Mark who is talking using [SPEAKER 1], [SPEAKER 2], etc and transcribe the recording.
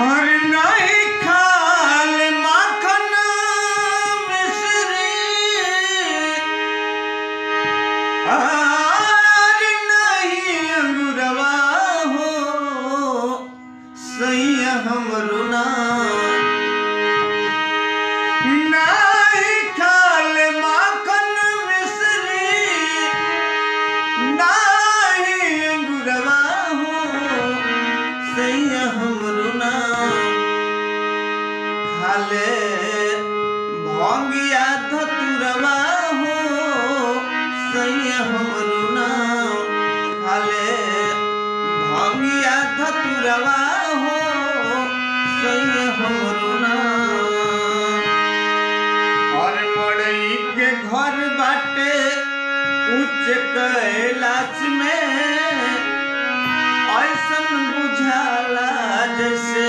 [SPEAKER 1] और नहीं खाल माखन मिश्री, और नहीं अंगुरवा हो सैया हमरो ना। नहीं खाल माखन मिश्री, नहीं अंगुरवा हो सैया हमरो ना। खाले भंगिया धतुरवा हो सैया हमरो ना। खाले भंगिया धतुरवा हो सैया हमरो ना। और मड़ई के घर बाटे उच्च कैलाश में, ऐसन बुझाला जैसे